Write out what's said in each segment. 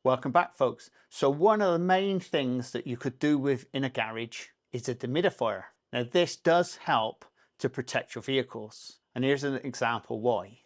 Welcome back, folks. So one of the main things that you could do in a garage is a dehumidifier. Now this does help to protect your vehicles. And here's an example why.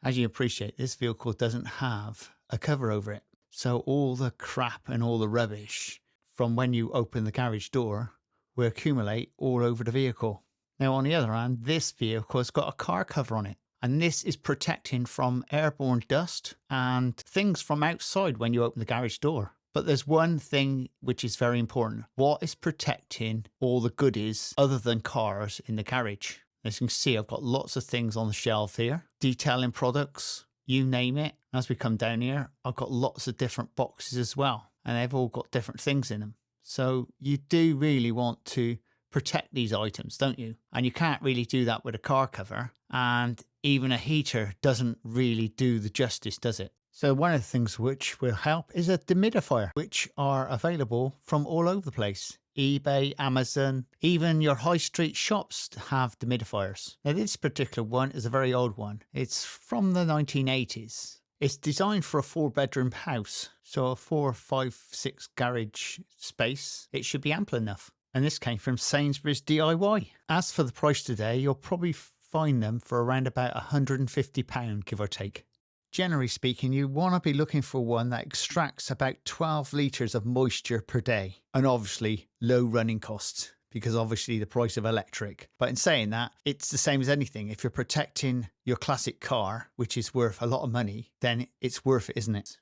As you appreciate, this vehicle doesn't have a cover over it. So all the crap and all the rubbish from when you open the garage door will accumulate all over the vehicle. Now on the other hand, this vehicle has got a car cover on it. And this is protecting from airborne dust and things from outside when you open the garage door. But there's one thing which is very important. What is protecting all the goodies other than cars in the garage? As you can see, I've got lots of things on the shelf here. Detailing products, you name it. As we come down here, I've got lots of different boxes as well. And they've all got different things in them. So you do really want to protect these items, don't you? And you can't really do that with a car cover. And even a heater doesn't really do the justice, does it? So one of the things which will help is a dehumidifier, which are available from all over the place. eBay, Amazon, even your high street shops have dehumidifiers. Now this particular one is a very old one. It's from the 1980s. It's designed for a 4-bedroom house. So a 4, 5, 6 garage space, it should be ample enough. And this came from Sainsbury's DIY. As for the price today, you'll probably find them for around about £150, give or take. Generally speaking, you want to be looking for one that extracts about 12 litres of moisture per day. And obviously low running costs, because obviously the price of electric. But in saying that, it's the same as anything. If you're protecting your classic car, which is worth a lot of money, then it's worth it, isn't it?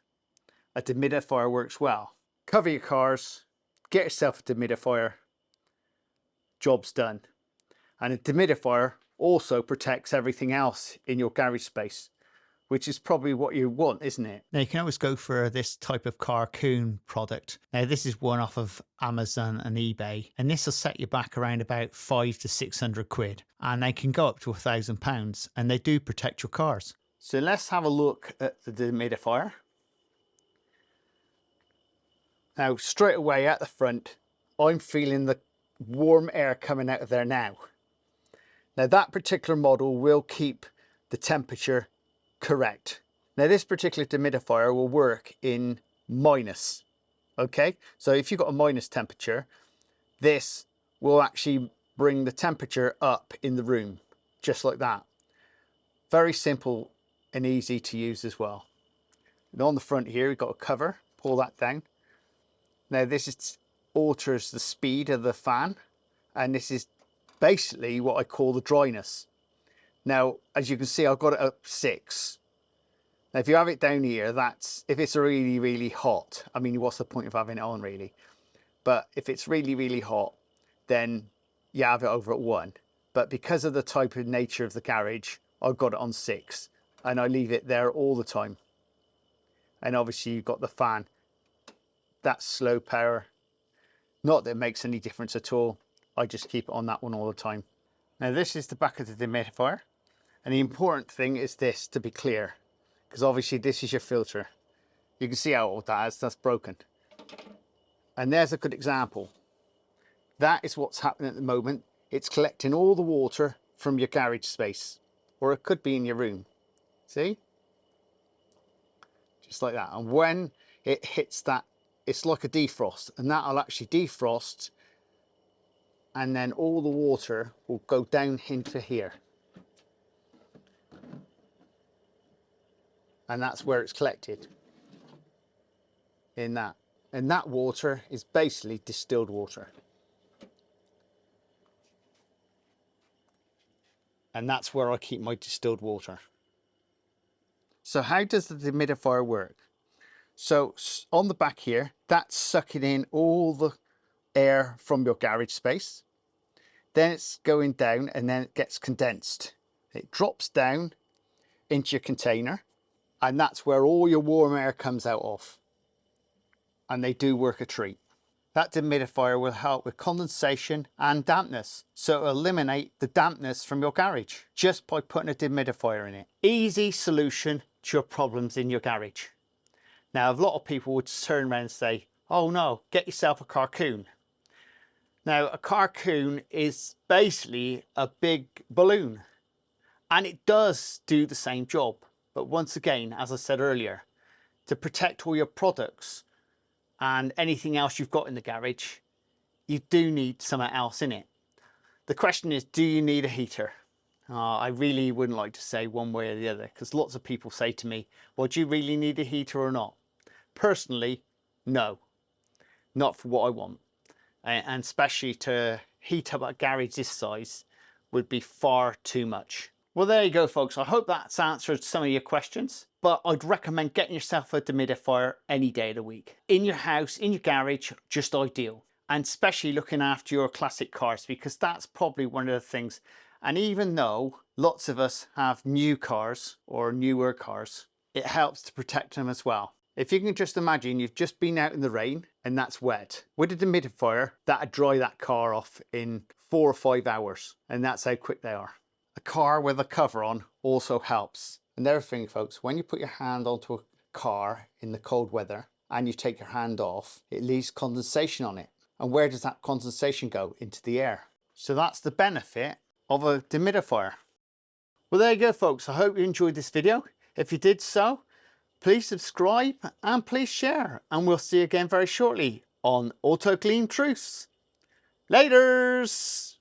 A dehumidifier works well. Cover your cars, get yourself a dehumidifier, job's done. And a dehumidifier also protects everything else in your garage space, which is probably what you want, isn't it? Now you can always go for this type of Carcoon product. Now this is one off of Amazon and eBay, and this will set you back around about 500 to 600 quid, and they can go up to £1,000, and they do protect your cars. So let's have a look at the dehumidifier. Now straight away at the front, I'm feeling the warm air coming out of there now. Now that particular model will keep the temperature correct. Now this particular dehumidifier will work in minus. Okay, so if you've got a minus temperature, this will actually bring the temperature up in the room, just like that. Very simple and easy to use as well. And on the front here, we've got a cover, pull that down. Now this alters the speed of the fan, and this is basically what I call the dryness. Now, as you can see, I've got it up 6. Now, if you have it down here, that's if it's really, really hot. I mean, what's the point of having it on, really? But if it's really, really hot, then you have it over at 1. But because of the type of nature of the garage, I've got it on 6, and I leave it there all the time. And obviously, you've got the fan. That's slow power. Not that it makes any difference at all. I just keep it on that one all the time. Now this is the back of the dehumidifier, and the important thing is this, to be clear, because obviously this is your filter. You can see how old that is, that's broken. And there's a good example. That is what's happening at the moment. It's collecting all the water from your garage space, or it could be in your room. See? Just like that. And when it hits that, it's like a defrost, and that'll actually defrost, and then all the water will go down into here. And that's where it's collected, in that. And that water is basically distilled water. And that's where I keep my distilled water. So how does the dehumidifier work? So on the back here, that's sucking in all the air from your garage space. Then it's going down, and then it gets condensed. It drops down into your container, and that's where all your warm air comes out of. And they do work a treat. That dehumidifier will help with condensation and dampness, so it'll eliminate the dampness from your garage just by putting a dehumidifier in it. Easy solution to your problems in your garage. Now, a lot of people would turn around and say, oh no, get yourself a Carcoon. Now, a Carcoon is basically a big balloon, and it does do the same job. But once again, as I said earlier, to protect all your products and anything else you've got in the garage, you do need something else in it. The question is, do you need a heater? I really wouldn't like to say one way or the other, because lots of people say to me, well, do you really need a heater or not? Personally, no, not for what I want. And especially to heat up a garage this size would be far too much. Well, there you go, folks. I hope that's answered some of your questions, but I'd recommend getting yourself a dehumidifier any day of the week. In your house, in your garage, just ideal. And especially looking after your classic cars, because that's probably one of the things. And even though lots of us have new cars or newer cars, it helps to protect them as well. If you can just imagine you've just been out in the rain and that's wet. With a dehumidifier, that'd dry that car off in 4 or 5 hours. And that's how quick they are. A car with a cover on also helps. Another thing, folks, when you put your hand onto a car in the cold weather and you take your hand off, it leaves condensation on it. And where does that condensation go? Into the air. So that's the benefit of a dehumidifier. Well, there you go, folks. I hope you enjoyed this video. If you did so, please subscribe and please share. And we'll see you again very shortly on Auto Clean Truths. Laters!